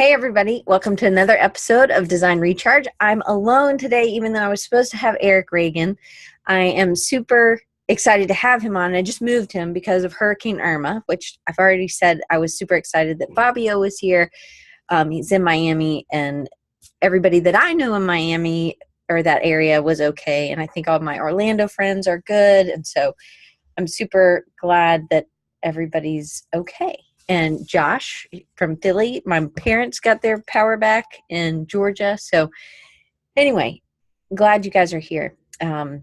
Hey everybody, welcome to another episode of Design Recharge. I'm alone today, even though I was supposed to have Eric Reagan. I am super excited to have him on. I just moved him because of Hurricane Irma, which I've already said I was super excited that Fabio was here. He's in Miami, and everybody that I know in Miami or that area was okay. And I think all my Orlando friends are good. And so I'm super glad that everybody's okay. And Josh from Philly, my parents got their power back in Georgia. So anyway, glad you guys are here. So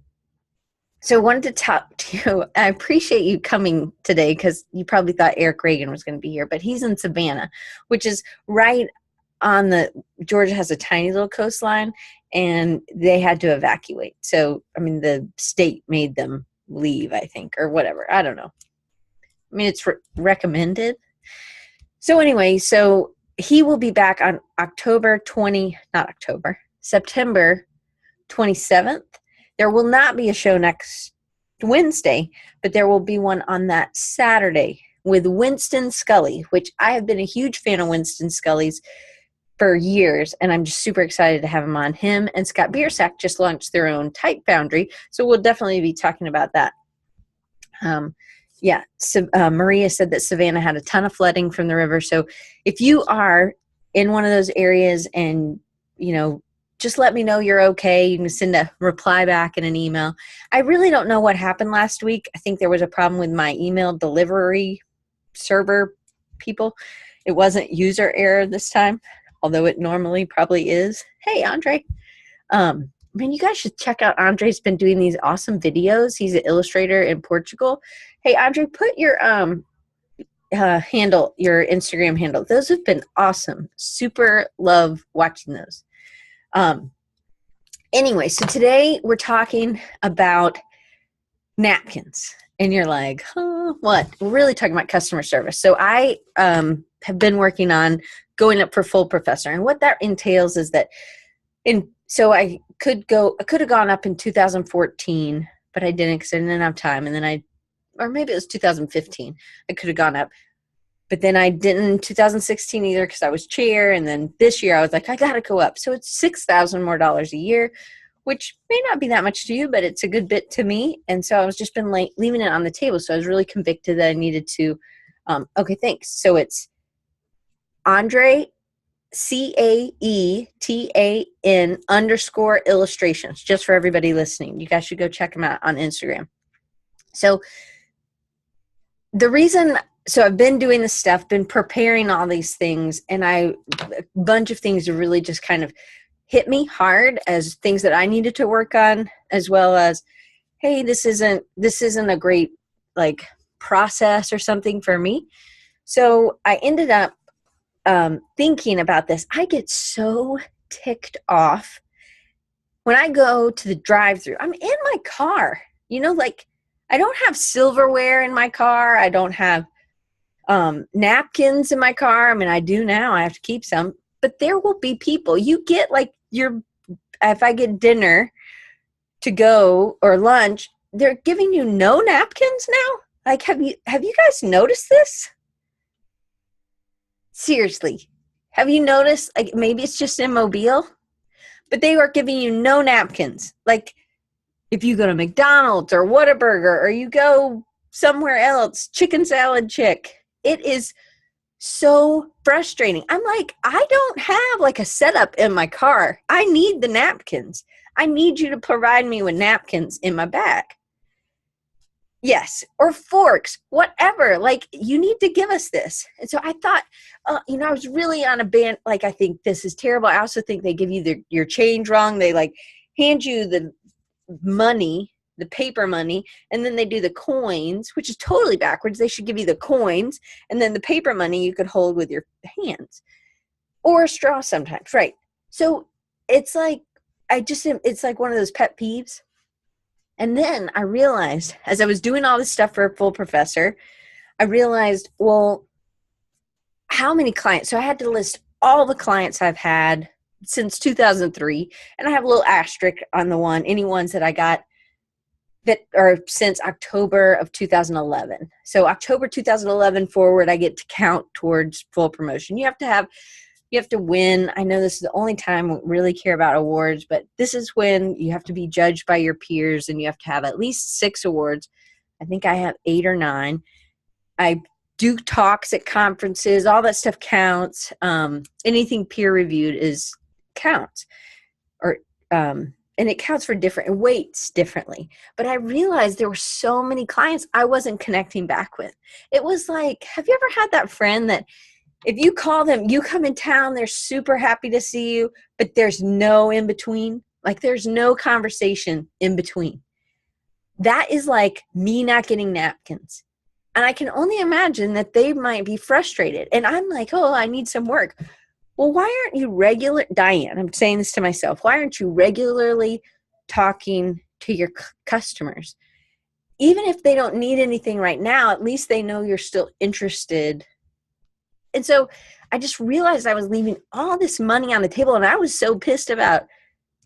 I wanted to talk to you. I appreciate you coming today because you probably thought Eric Reagan was going to be here, but he's in Savannah, which is right on Georgia has a tiny little coastline, and they had to evacuate. So, I mean, the state made them leave, I think, or whatever. I don't know. I mean, it's recommended. So anyway, so he will be back on September 27th. There will not be a show next Wednesday, but there will be one on that Saturday with Winston Scully, which I have been a huge fan of Winston Scully's for years, and I'm just super excited to have him on. Him and Scott Biersack just launched their own Type Foundry, so we'll definitely be talking about that. So Maria said that Savannah had a ton of flooding from the river. So if you are in one of those areas and, just let me know you're okay. You can send a reply back in an email. I really don't know what happened last week. I think there was a problem with my email delivery server people. It wasn't user error this time, although it normally probably is. Hey, Andre. You guys should check out Andre's been doing these awesome videos. He's an illustrator in Portugal. Hey, Andre, put your handle, your Instagram handle. Those have been awesome. Super love watching those. Anyway, so today we're talking about napkins. And you're like, what? We're really talking about customer service. So I have been working on going up for full professor. And what that entails is that so I could have gone up in 2014, but I didn't because I didn't have time. And then or maybe it was 2015. I could have gone up, but then I didn't in 2016 either because I was chair. And then this year I was like, I got to go up. So it's $6,000 more a year, which may not be that much to you, but it's a good bit to me. And so I was just been leaving it on the table. So I was really convicted that I needed to, okay, thanks. So it's Andre, CAETAN_illustrations, just for everybody listening. You guys should go check them out on Instagram. So I've been doing this stuff, been preparing all these things, and a bunch of things really just kind of hit me hard as things that I needed to work on, as well as, hey, this isn't a great process or something for me. So I ended up thinking about this. I get so ticked off when I go to the drive-thru. I'm in my car, I don't have silverware in my car. I don't have napkins in my car. I mean, I do now. I have to keep some, but there will be people. You get if I get dinner to go or lunch, they're giving you no napkins now. Have you guys noticed this? Seriously, have you noticed, maybe it's just in Mobile, but they are giving you no napkins. If you go to McDonald's or Whataburger or you go somewhere else, Chicken Salad Chick, it is so frustrating. I'm like, I don't have a setup in my car. I need the napkins. I need you to provide me with napkins in my bag. Yes, or forks, whatever. You need to give us this. And so I thought, I was really on a band. I think this is terrible. I also think they give you your change wrong. They hand you the money, the paper money, and then they do the coins, which is totally backwards. They should give you the coins, and then the paper money you could hold with your hands, or a straw sometimes, right? So it's it's one of those pet peeves. And then I realized, as I was doing all this stuff for a full professor, I realized, well, how many clients? So I had to list all the clients I've had since 2003, and I have a little asterisk on any ones that I got that are since October of 2011. So October 2011 forward, I get to count towards full promotion. You have to have you have to win. I know this is the only time we really care about awards, but this is when you have to be judged by your peers and you have to have at least 6 awards. I think I have 8 or 9. I do talks at conferences. All that stuff counts. Anything peer reviewed counts, or and it counts for different weights differently. But I realized there were so many clients I wasn't connecting back with. It was like, have you ever had that friend that if you call them, you come in town, they're super happy to see you, but there's no in between? Like there's no conversation in between. That is like me not getting napkins. And I can only imagine that they might be frustrated. And I'm like, oh, I need some work. Well, why aren't you Diane, I'm saying this to myself, why aren't you regularly talking to your customers? Even if they don't need anything right now, at least they know you're still interested. And so I just realized I was leaving all this money on the table, and I was so pissed about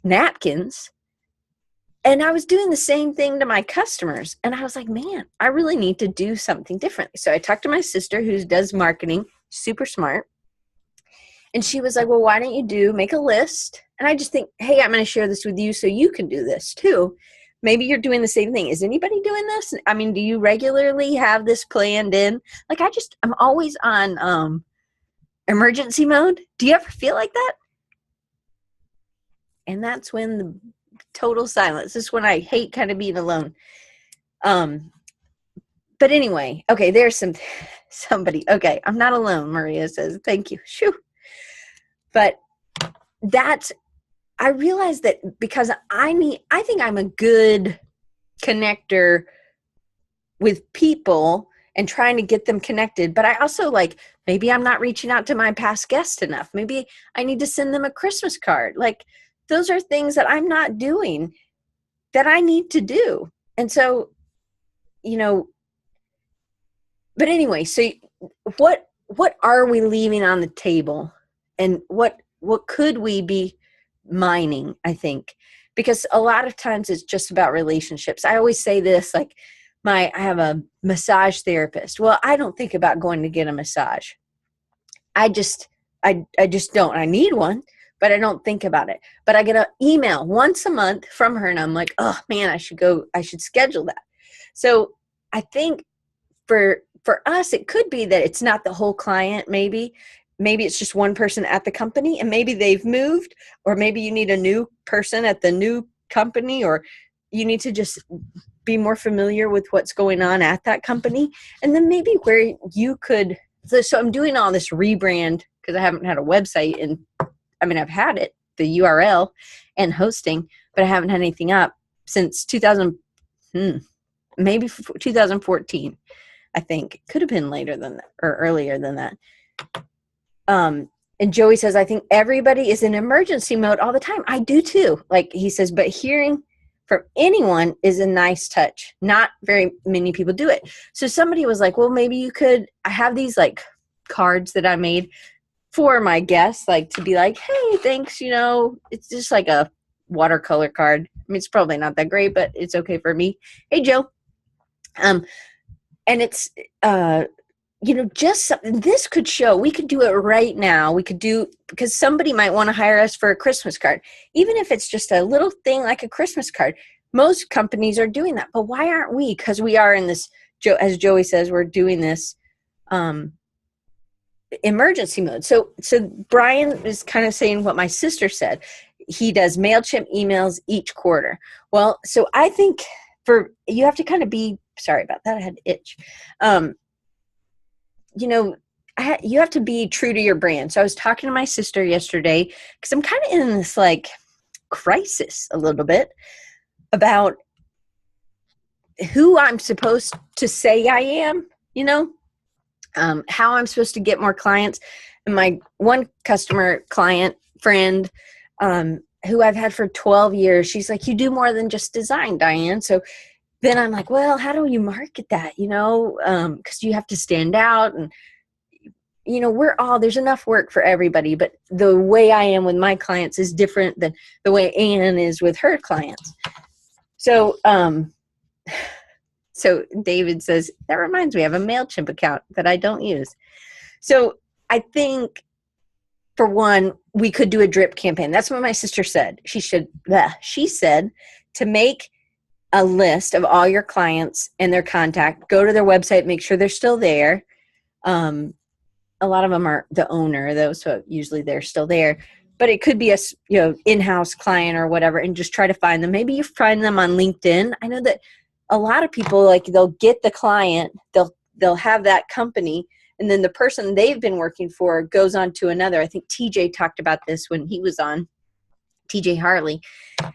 napkins. And I was doing the same thing to my customers. And I was like, man, I really need to do something differently. So I talked to my sister who does marketing, super smart. And she was like, well, why don't you make a list? And I just think, hey, I'm going to share this with you so you can do this too. Maybe you're doing the same thing. Is anybody doing this? I mean, do you regularly have this planned in? Like I'm always on emergency mode. Do you ever feel like that? And that's when the total silence. This is when I hate kind of being alone. But anyway, okay, there's somebody. Okay, I'm not alone, Maria says. Thank you. Shoo. But I realized that because I think I'm a good connector with people and trying to get them connected. But I also maybe I'm not reaching out to my past guests enough. Maybe I need to send them a Christmas card. Like those are things that I'm not doing that I need to do. And so, but anyway, so what are we leaving on the table? And what could we be mining, I think? Because a lot of times it's just about relationships. I always say this, I have a massage therapist. Well, I don't think about going to get a massage. I just don't. I need one, but I don't think about it. But I get an email once a month from her, and I'm like, oh man, I should schedule that. So I think for us, it could be that it's not the whole client, maybe it's just one person at the company, and maybe they've moved, or maybe you need a new person at the new company, or you need to just be more familiar with what's going on at that company. And then maybe where you could, so I'm doing all this rebrand because I haven't had a website I've had it, the URL and hosting, but I haven't had anything up since 2014. I think could have been later than that or earlier than that. And Joey says, I think everybody is in emergency mode all the time. I do too. He says, but hearing from anyone is a nice touch. Not very many people do it. So somebody was like, well, maybe you could, I have these cards that I made for my guests, to be like, hey, thanks. It's just like a watercolor card. I mean, it's probably not that great, but it's okay for me. Hey, Joe. And it's, just something this could show. We could do it right now. We could do, because somebody might want to hire us for a Christmas card, even if it's just a little thing like a Christmas card. Most companies are doing that, but why aren't we? Because we are in this, as Joey says, we're doing this emergency mode. So Brian is kind of saying what my sister said. He does MailChimp emails each quarter. Well, so I think you have to kind of be, sorry about that, I had to itch. You have to be true to your brand. So I was talking to my sister yesterday because I'm kind of in this crisis a little bit about who I'm supposed to say I am, how I'm supposed to get more clients. And my one customer client friend, who I've had for 12 years, she's like, you do more than just design, Diane. So then I'm like, well, how do you market that? Because you have to stand out, and there's enough work for everybody, but the way I am with my clients is different than the way Ann is with her clients. So, so David says, that reminds me, I have a MailChimp account that I don't use. So I think for one, we could do a drip campaign. That's what my sister said. She said to make a list of all your clients and their contact, go to their website, make sure they're still there. A lot of them are the owner, though, so usually they're still there. But it could be a in-house client or whatever, and just try to find them. Maybe you find them on LinkedIn. I know that a lot of people, like, they'll get the client, they'll have that company, and then the person they've been working for goes on to another. I think TJ talked about this when he was on, TJ Harley,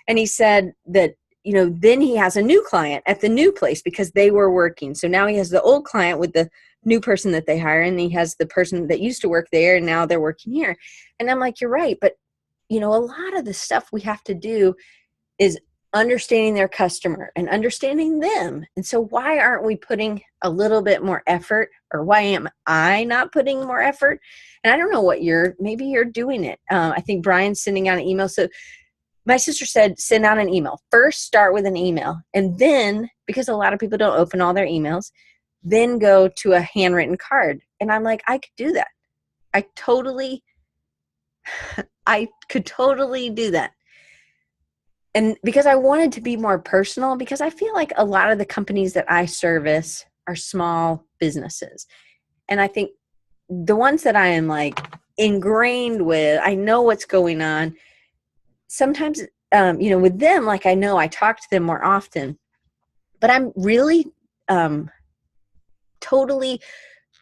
and he said that, then he has a new client at the new place because they were working. So now he has the old client with the new person that they hire, and he has the person that used to work there, and now they're working here. And I'm like, you're right. But, a lot of the stuff we have to do is understanding their customer and understanding them. And so why aren't we putting a little bit more effort, or why am I not putting more effort? And I don't know what maybe you're doing it. I think Brian's sending out an email. So my sister said, send out an email. First, start with an email. And then, because a lot of people don't open all their emails, then go to a handwritten card. And I'm like, I could do that. I could totally do that. And because I wanted to be more personal, because I feel like a lot of the companies that I service are small businesses. And I think the ones that I am like ingrained with, I know what's going on. Sometimes, with them, like, I know I talk to them more often, but I'm really totally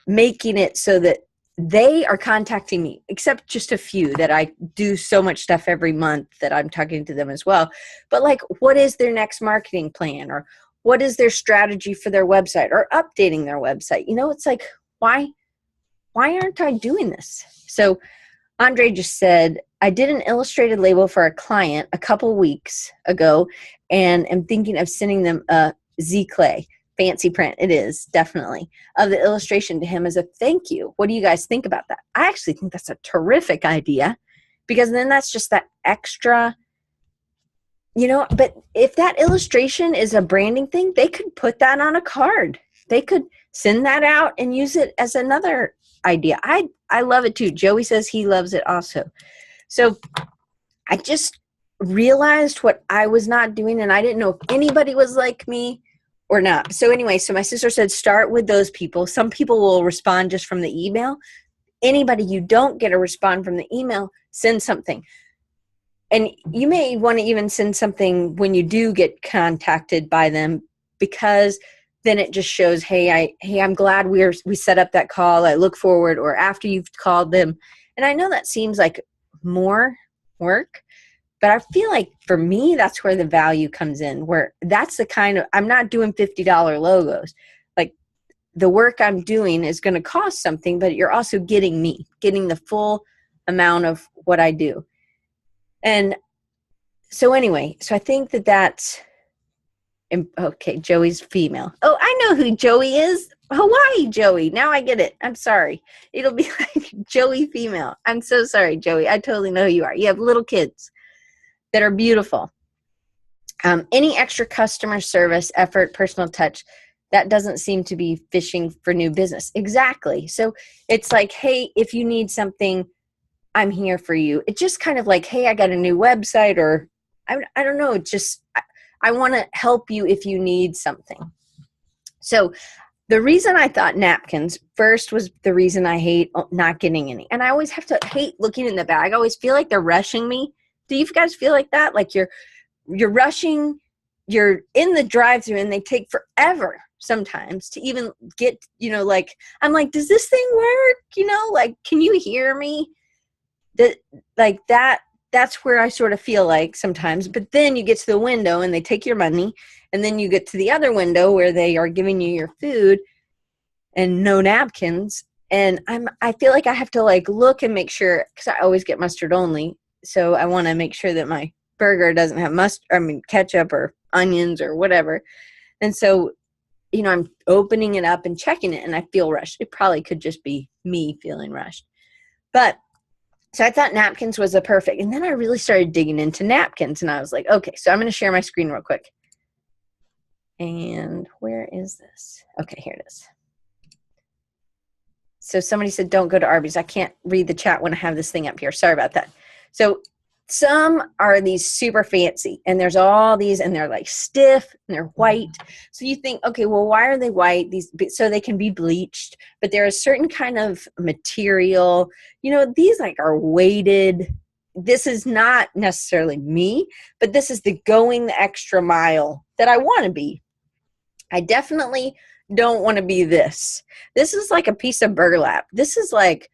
making it so that they are contacting me, except just a few that I do so much stuff every month that I'm talking to them as well. But like, what is their next marketing plan, or what is their strategy for their website, or updating their website? It's like, why aren't I doing this? So Andre just said, I did an illustrated label for a client a couple weeks ago, and am thinking of sending them a Z-Clay. Fancy print, it is, definitely, of the illustration to him as a thank you. What do you guys think about that? I actually think that's a terrific idea, because then that's just that extra, but if that illustration is a branding thing, they could put that on a card. They could send that out and use it as another idea. I love it too. Joey says he loves it also. So I just realized what I was not doing, and I didn't know if anybody was like me or not. So anyway, so my sister said, start with those people. Some people will respond just from the email. Anybody you don't get a respond from the email, send something. And you may want to even send something when you do get contacted by them, because then it just shows, hey, I'm glad we set up that call. I look forward, or after you've called them. And I know that seems like more work, but I feel like for me, that's where the value comes in, where that's the kind of, I'm not doing $50 logos. Like, the work I'm doing is going to cost something, but you're also getting the full amount of what I do. And so anyway, so I think that's, okay, Joey's female. Oh, I know who Joey is. Hawaii Joey. Now I get it. I'm sorry. It'll be like Joey female. I'm so sorry, Joey. I totally know who you are. You have little kids that are beautiful. Any extra customer service, effort, personal touch, that doesn't seem to be fishing for new business. Exactly. So it's like, hey, if you need something, I'm here for you. It's just kind of like, hey, I got a new website, or I don't know. It's just, I want to help you if you need something. So the reason I thought napkins first was the reason I hate not getting any. And I always have to hate looking in the bag. I always feel like they're rushing me. Do you guys feel like that? Like you're rushing, you're in the drive-thru, and they take forever sometimes to even get, like, I'm like, does this thing work? Like, can you hear me? That's where I sort of feel like sometimes. But then you get to the window and they take your money, and then you get to the other window where they are giving you your food and no napkins. And I feel like I have to like look and make sure, because I always get mustard only. So I want to make sure that my burger doesn't have ketchup or onions or whatever. And so, I'm opening it up and checking it, and I feel rushed. It probably could just be me feeling rushed. But so I thought napkins was a perfect. And then I really started digging into napkins, and I was like, okay, so I'm going to share my screen real quick. And where is this? Okay, here it is. So somebody said, don't go to Arby's. I can't read the chat when I have this thing up here. Sorry about that. So some are these super fancy, and there's all these, and they're like stiff and they're white. So you think, okay, well, why are they white? These, so they can be bleached, but they're a certain kind of material. You know, these like are weighted. This is not necessarily me, but this is the going the extra mile that I want to be. I definitely don't want to be this. This is like a piece of burlap. This is like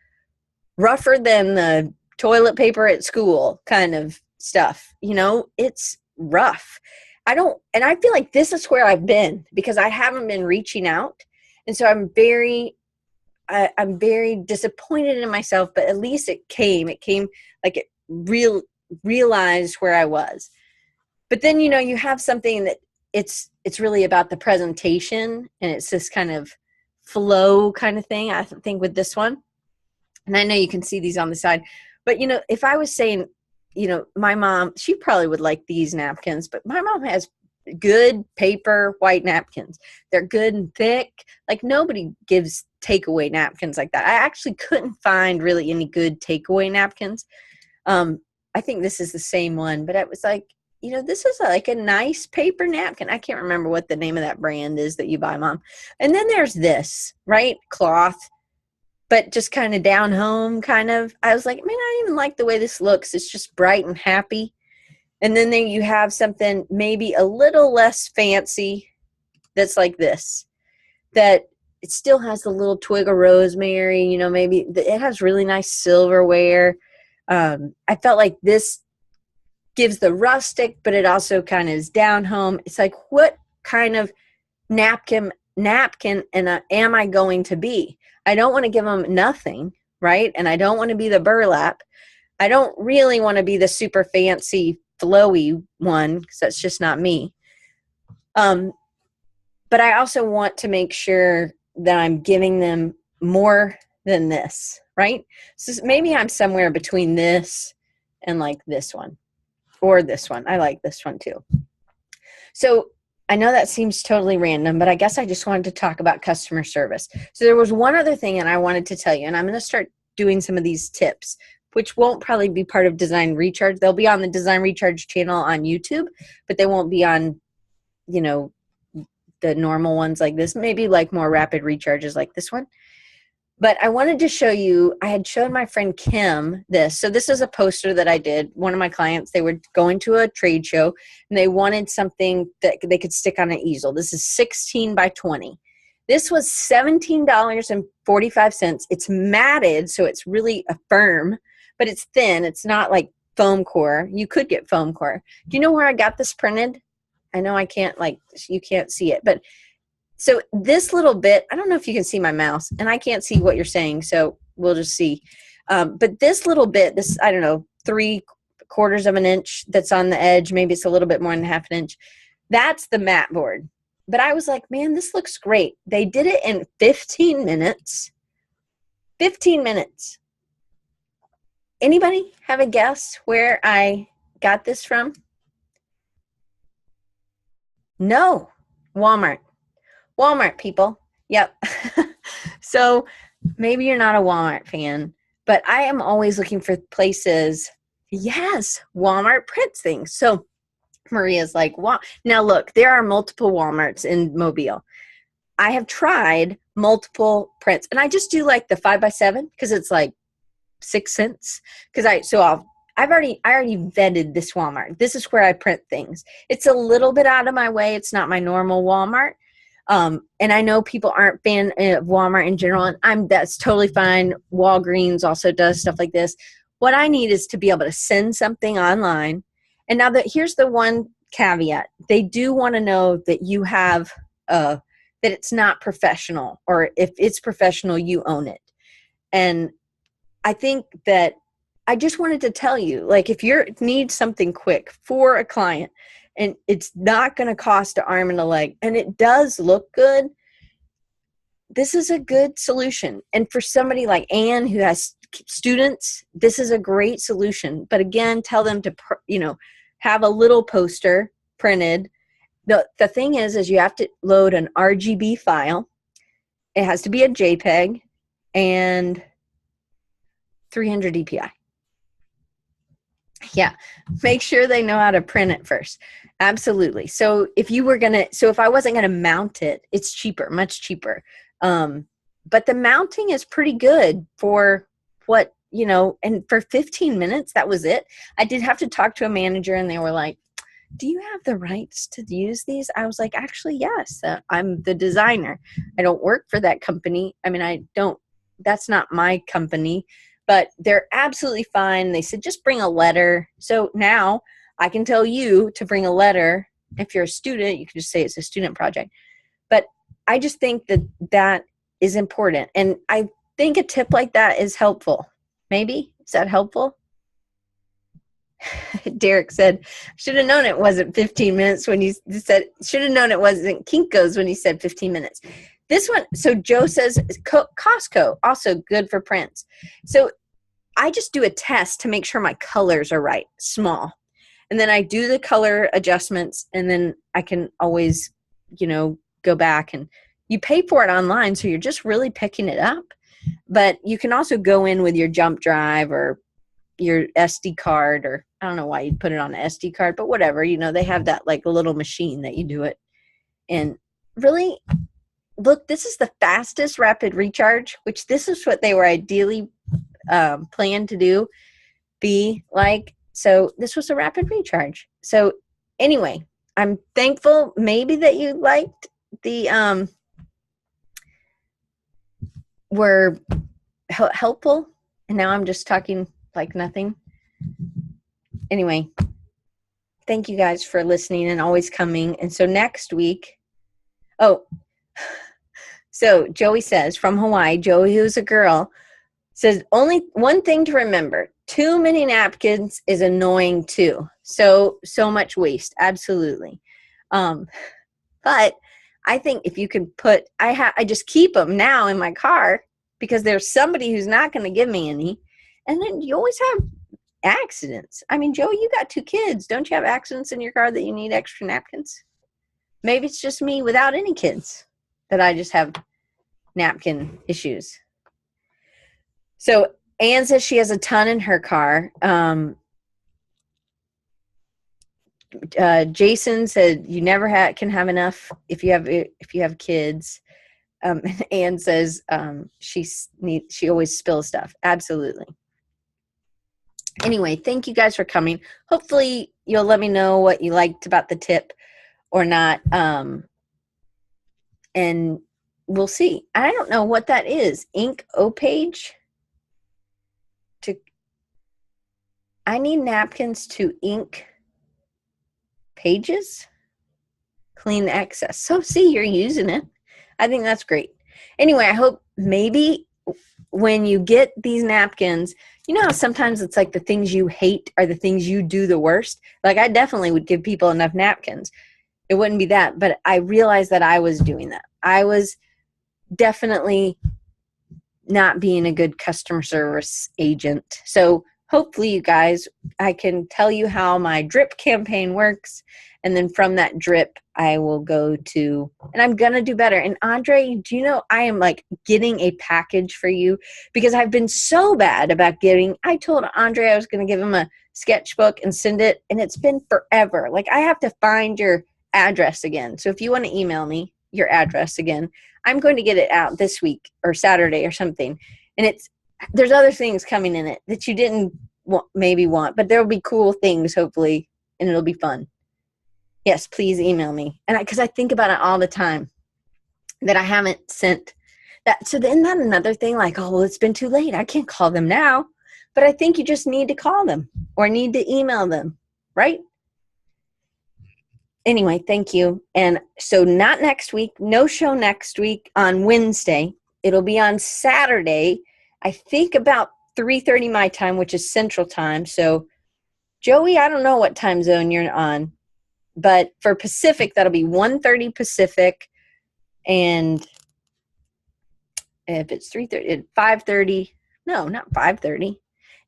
rougher than the toilet paper at school kind of stuff. You know, it's rough. And I feel like this is where I've been because I haven't been reaching out. And so I'm very disappointed in myself, but at least it came like it realized where I was. But then, you know, you have something that it's really about the presentation, and it's this kind of flow kind of thing, I think, with this one. And I know you can see these on the side, but you know, if I was saying, you know, my mom, she probably would like these napkins, but my mom has good paper white napkins. They're good and thick. Like nobody gives takeaway napkins like that. I actually couldn't find really any good takeaway napkins. I think this is the same one, but it was like, you know, this is like a nice paper napkin. I can't remember what the name of that brand is that you buy, Mom. And then there's this, right? Cloth, but just kind of down home kind of. I was like, man, I don't even like the way this looks. It's just bright and happy. And then there you have something maybe a little less fancy that's like this, that it still has the little twig of rosemary, you know, maybe it has really nice silverware. I felt like this gives the rustic, but it also kind of is down home. It's like, what kind of napkin and am I going to be? I don't want to give them nothing, right? And I don't want to be the burlap. I don't really want to be the super fancy flowy one because that's just not me. But I also want to make sure that I'm giving them more than this, right? So maybe I'm somewhere between this and like this one. Or this one. I like this one too. So I know that seems totally random, but I guess I just wanted to talk about customer service. So there was one other thing, and I wanted to tell you, and I'm going to start doing some of these tips, which won't probably be part of Design Recharge. They'll be on the Design Recharge channel on YouTube, but they won't be on, you know, the normal ones like this. Maybe like more rapid recharges like this one. But I wanted to show you, I had shown my friend Kim this. So this is a poster that I did. One of my clients, they were going to a trade show and they wanted something that they could stick on an easel. This is 16 by 20. This was $17.45. It's matted, so it's really a firm, but it's thin. It's not like foam core. You could get foam core. Do you know where I got this printed? I know I can't, like, you can't see it, but so this little bit, I don't know if you can see my mouse, and I can't see what you're saying, so we'll just see. But this little bit, this, I don't know, 3/4 of an inch that's on the edge, maybe it's a little bit more than half an inch, that's the mat board. But I was like, man, this looks great. They did it in 15 minutes. 15 minutes. Anybody have a guess where I got this from? No, Walmart. Walmart, people. Yep. So maybe you're not a Walmart fan, but I am always looking for places. Yes, Walmart prints things. So Maria's like, wow. Now look, there are multiple Walmarts in Mobile. I have tried multiple prints, and I just do like the 5x7 because it's like 6 cents. I already vetted this Walmart. This is where I print things. It's a little bit out of my way. It's not my normal Walmart. And I know people aren't fan of Walmart in general, and that's totally fine. Walgreens also does stuff like this. What I need is to be able to send something online. And now here's the one caveat. They do want to know that you have, that it's not professional, or if it's professional, you own it. And I think that I just wanted to tell you, like, if you need something quick for a client, and it's not going to cost an arm and a leg, and it does look good, this is a good solution. And for somebody like Anne who has students, this is a great solution. But again, tell them to, have a little poster printed. The thing is you have to load an RGB file. It has to be a JPEG. and 300 DPI. Yeah, make sure they know how to print it first. Absolutely. So if I wasn't gonna mount it, it's cheaper, much cheaper. But the mounting is pretty good for what, and for 15 minutes, that was it. I did have to talk to a manager, and they were like, do you have the rights to use these? I was like, actually, yes. I'm the designer. I don't work for that company. I mean, that's not my company, but they're absolutely fine. They said, just bring a letter. So now I can tell you to bring a letter. If you're a student, you can just say it's a student project. But I just think that is important. And I think a tip like that is helpful. Maybe? Is that helpful? Derek said, should have known it wasn't 15 minutes when you said, should have known it wasn't Kinko's when you said 15 minutes. This one, so Joe says Costco, also good for prints. So I just do a test to make sure my colors are right, small. And then I do the color adjustments, and then I can always, go back, and you pay for it online. So you're just really picking it up. But you can also go in with your jump drive or your SD card, or I don't know why you'd put it on an SD card, but whatever, they have that like a little machine that you do it. And really, look, this is the fastest rapid recharge, which this is what they were ideally planned to be like. So this was a rapid recharge. So anyway, I'm thankful maybe that you liked the were helpful. And now I'm just talking like nothing. Anyway, thank you guys for listening and always coming. And so next week, so Joey says from Hawaii, Joey, who's a girl, says only one thing to remember: too many napkins is annoying too. So much waste. Absolutely. But I think if you could I just keep them now in my car because there's somebody who's not going to give me any. And then you always have accidents. I mean, Joe, you got 2 kids. Don't you have accidents in your car that you need extra napkins? Maybe it's just me without any kids that I just have napkin issues. So Anne says she has a ton in her car. Jason said you never can have enough if you have kids. And Anne says she always spills stuff. Absolutely. Anyway, thank you guys for coming. Hopefully you'll let me know what you liked about the tip or not. And we'll see. I don't know what that is. Ink O-Page? I need napkins to ink pages? Clean excess. So see, you're using it. I think that's great. Anyway, I hope maybe when you get these napkins, you know how sometimes it's like the things you hate are the things you do the worst? Like I definitely would give people enough napkins. It wouldn't be that, but I realized that I was doing that. I was definitely not being a good customer service agent. So hopefully you guys, I can tell you how my drip campaign works. And then from that drip, I will go to, and I'm going to do better. And Andre, do you know, I am like getting a package for you because I've been so bad about I told Andre I was going to give him a sketchbook and send it. And it's been forever. Like I have to find your address again. So if you want to email me your address again, I'm going to get it out this week or Saturday or something. And there's other things coming in it that you didn't maybe want, but there'll be cool things hopefully, and it'll be fun. Yes, please email me. And because I think about it all the time that I haven't sent that. So then that another thing like, oh, well, it's been too late. I can't call them now. But I think you just need to call them or need to email them, right? Anyway, thank you. And so not next week, no show next week on Wednesday. It'll be on Saturday, I think about 3:30 my time, which is Central Time. So Joey, I don't know what time zone you're on. But for Pacific, that'll be 1:30 Pacific. And if it's 3:30, 5:30, no, not 5:30.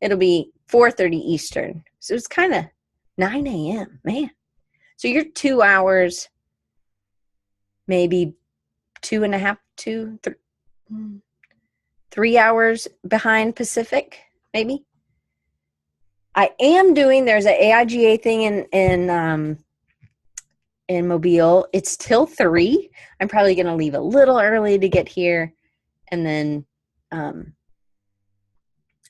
It'll be 4:30 Eastern. So it's kind of 9 a.m., man. So you're 2 hours, maybe 2.5, 2, 3. 3 hours behind Pacific, maybe. I am doing, there's an AIGA thing in Mobile. It's till 3. I'm probably going to leave a little early to get here. And then,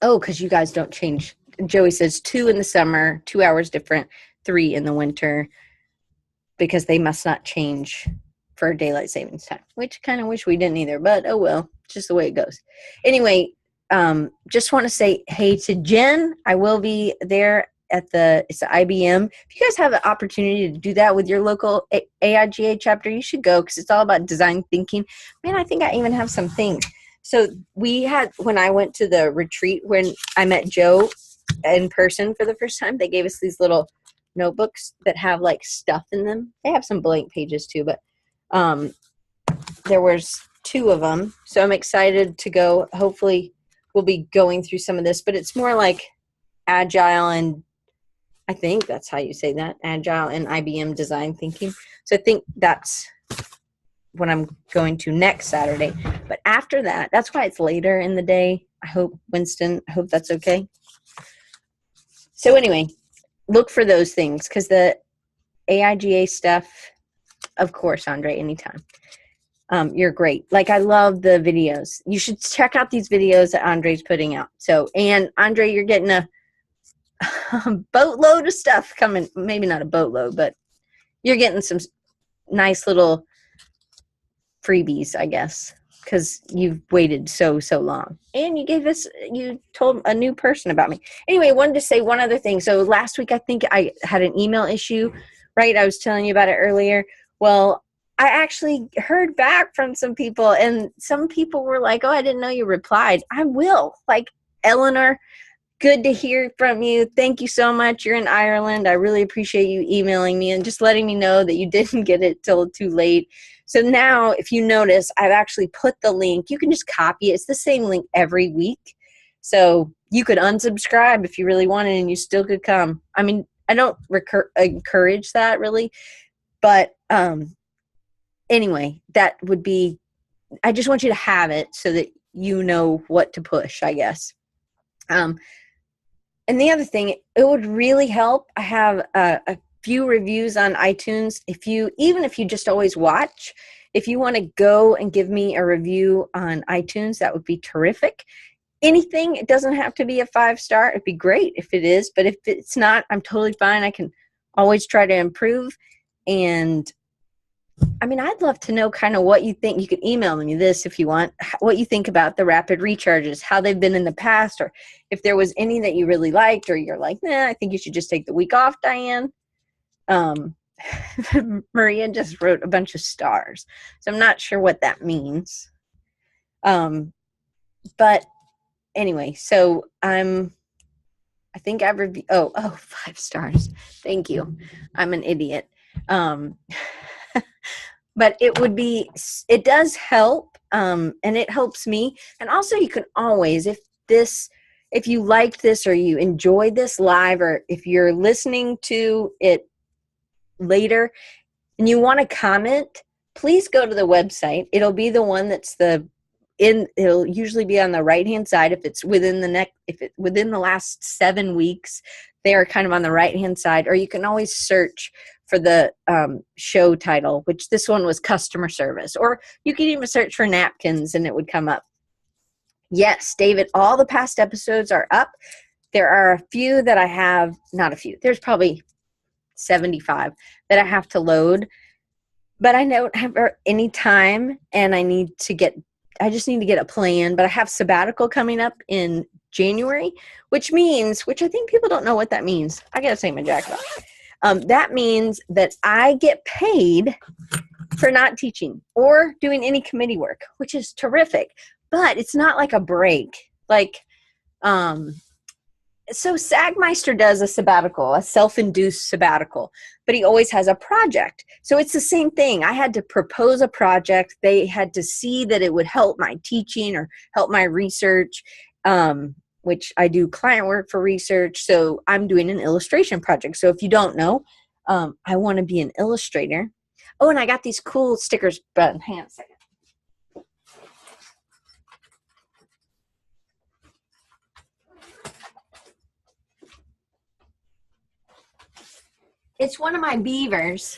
because you guys don't change. Joey says 2 in the summer, 2 hours different, 3 in the winter, because they must not change for daylight savings time, which kind of wish we didn't either, but oh well, just the way it goes. Anyway, just want to say hey to Jen. I will be there at it's the IBM. If you guys have an opportunity to do that with your local AIGA chapter, you should go, because it's all about design thinking. Man, I think I even have some things. So we had, when I went to the retreat, when I met Joe in person for the first time, they gave us these little notebooks that have like stuff in them. They have some blank pages too, but there was 2 of them. So I'm excited to go. Hopefully we'll be going through some of this, but it's more like agile, and I think that's how you say that, agile and IBM design thinking. So I think that's what I'm going to next Saturday. But after that, that's why it's later in the day. I hope, Winston, I hope that's okay. So anyway, look for those things, because the AIGA stuff, of course, Andre, anytime. You're great. Like, I love the videos. You should check out these videos that Andre's putting out. So, and Andre, you're getting a boatload of stuff coming. Maybe not a boatload, but you're getting some nice little freebies, I guess, because you've waited so long. And you told a new person about me. Anyway, I wanted to say one other thing. So last week, I think I had an email issue, right? I was telling you about it earlier. Well, I actually heard back from some people, and some people were like, oh, I didn't know you replied. I will. Like, Eleanor, good to hear from you. Thank you so much. You're in Ireland. I really appreciate you emailing me and just letting me know that you didn't get it till too late. So now, if you notice, I've actually put the link. You can just copy it. It's the same link every week. So you could unsubscribe if you really wanted, and you still could come. I mean, I don't encourage that really, but anyway, that would be, I just want you to have it so that you know what to push, I guess. And the other thing, it would really help. I have a few reviews on iTunes. Even if you just always watch, if you want to go and give me a review on iTunes, that would be terrific. Anything, it doesn't have to be a 5-star. It'd be great if it is, but if it's not, I'm totally fine. I can always try to improve. And I mean, I'd love to know kind of what you think. You could email me this if you want, what you think about the rapid recharges, how they've been in the past, or if there was any that you really liked, or you're like, nah, I think you should just take the week off, Diane. Maria just wrote a bunch of stars, so I'm not sure what that means. But anyway, so I think I've reviewed, 5 stars. Thank you. I'm an idiot. But it does help, and it helps me. And also, you can always, if you liked this, or you enjoyed this live, or if you're listening to it later and you want to comment, please go to the website. It'll be the one that's it'll usually be on the right-hand side. If it's within the last 7 weeks, they are kind of on the right-hand side. Or you can always search for the show title, which this one was customer service. Or you can even search for napkins and it would come up. Yes, David, all the past episodes are up. There are a few that I have, not a few, there's probably 75 that I have to load. But I don't have any time, and I just need to get a plan. But I have sabbatical coming up in January, which I think people don't know what that means. I got to take my jacket off. That means that I get paid for not teaching or doing any committee work, which is terrific. But it's not like a break. So Sagmeister does a sabbatical, a self-induced sabbatical, but he always has a project. So it's the same thing. I had to propose a project. They had to see that it would help my teaching or help my research, which I do client work for research. So I'm doing an illustration project. So if you don't know, I want to be an illustrator. Oh, and I got these cool stickers, but hang on a second. It's one of my beavers.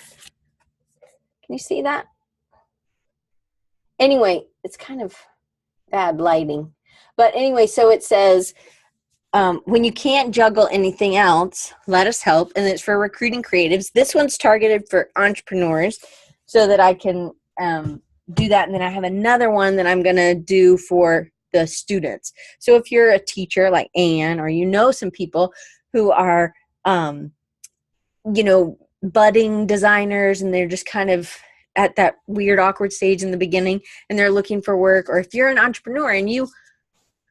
Can you see that? Anyway, it's kind of bad lighting. But anyway, so it says, when you can't juggle anything else, let us help. And it's for recruiting creatives. This one's targeted for entrepreneurs so that I can do that. And then I have another one that I'm going to do for the students. So if you're a teacher like Anne, or you know some people who are, budding designers, and they're just kind of at that weird, awkward stage in the beginning, and they're looking for work, or if you're an entrepreneur and you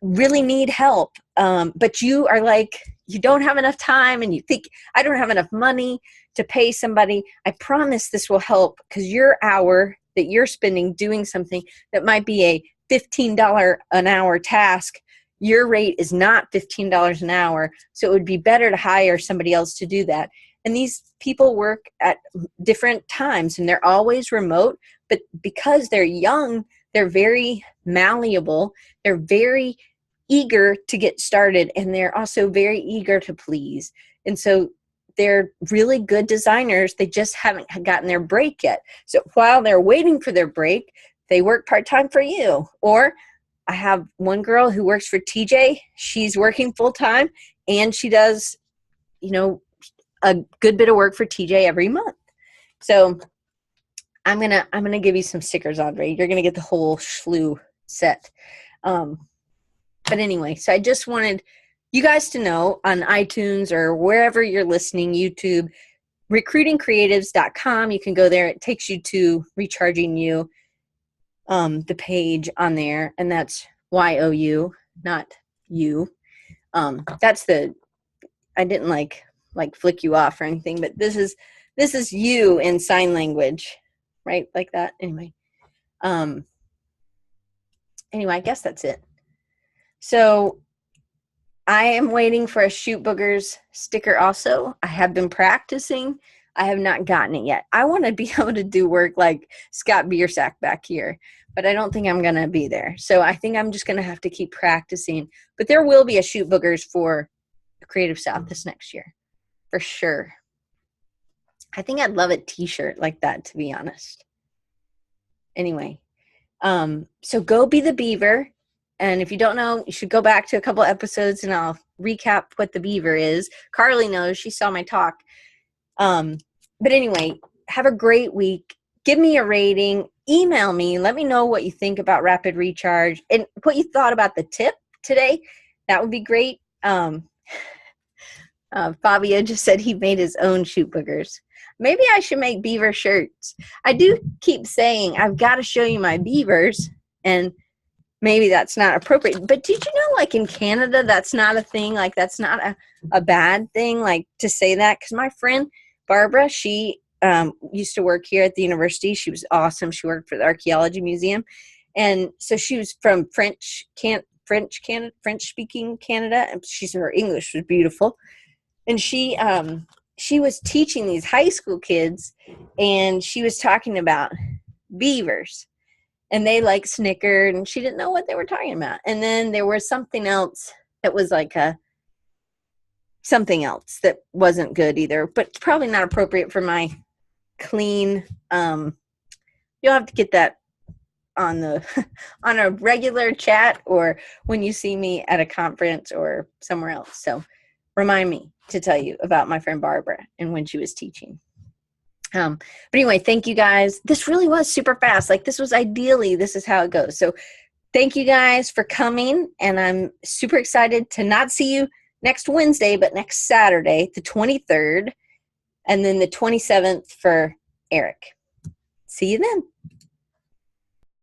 really need help, but you are like, you don't have enough time and you think, I don't have enough money to pay somebody, I promise this will help, because your hour that you're spending doing something that might be a $15 an hour task, your rate is not $15 an hour, so it would be better to hire somebody else to do that. And these people work at different times, and they're always remote, but because they're young, they're very malleable, they're very eager to get started, and they're also very eager to please. And so they're really good designers. They just haven't gotten their break yet. So while they're waiting for their break, they work part-time for you. Or I have one girl who works for TJ. She's working full-time, and she does, a good bit of work for TJ every month. So I'm gonna give you some stickers, Andre. You're gonna get the whole slew set. But anyway, so I just wanted you guys to know, on iTunes or wherever you're listening, YouTube, recruitingcreatives.com. You can go there. It takes you to Recharging You, the page on there, and that's YOU, not you. That's the, I didn't like flick you off or anything, but this is you in sign language, right? Like that. Anyway, I guess that's it. So I am waiting for a Shoot Boogers sticker also. I have been practicing. I have not gotten it yet. I want to be able to do work like Scott Biersack back here, but I don't think I'm going to be there. So I think I'm just going to have to keep practicing. But there will be a Shoot Boogers for Creative South this next year, for sure. I think I'd love a t-shirt like that, to be honest. Anyway, so go be the beaver. And if you don't know, you should go back to a couple episodes and I'll recap what the beaver is. Carly knows. She saw my talk. But anyway, have a great week. Give me a rating. Email me. Let me know what you think about Rapid Recharge and what you thought about the tip today. That would be great. Fabio just said he made his own Shoot Boogers. Maybe I should make beaver shirts. I do keep saying I've got to show you my beavers, and maybe that's not appropriate. But did you know, like in Canada, that's not a thing? Like that's not a bad thing, like to say that? Because my friend Barbara, she used to work here at the university. She was awesome. She worked for the Archaeology Museum. And so she was from French-speaking Canada. And her English was beautiful. And she was teaching these high school kids, and she was talking about beavers. And they like snickered, and she didn't know what they were talking about. And then there was something else that was like something else that wasn't good either, but probably not appropriate for my clean. You'll have to get that on a regular chat, or when you see me at a conference or somewhere else. So remind me to tell you about my friend Barbara and when she was teaching. But anyway, thank you guys. This really was super fast. Like this was ideally, this is how it goes. So thank you guys for coming. And I'm super excited to not see you next Wednesday, but next Saturday, the 23rd, and then the 27th for Eric. See you then.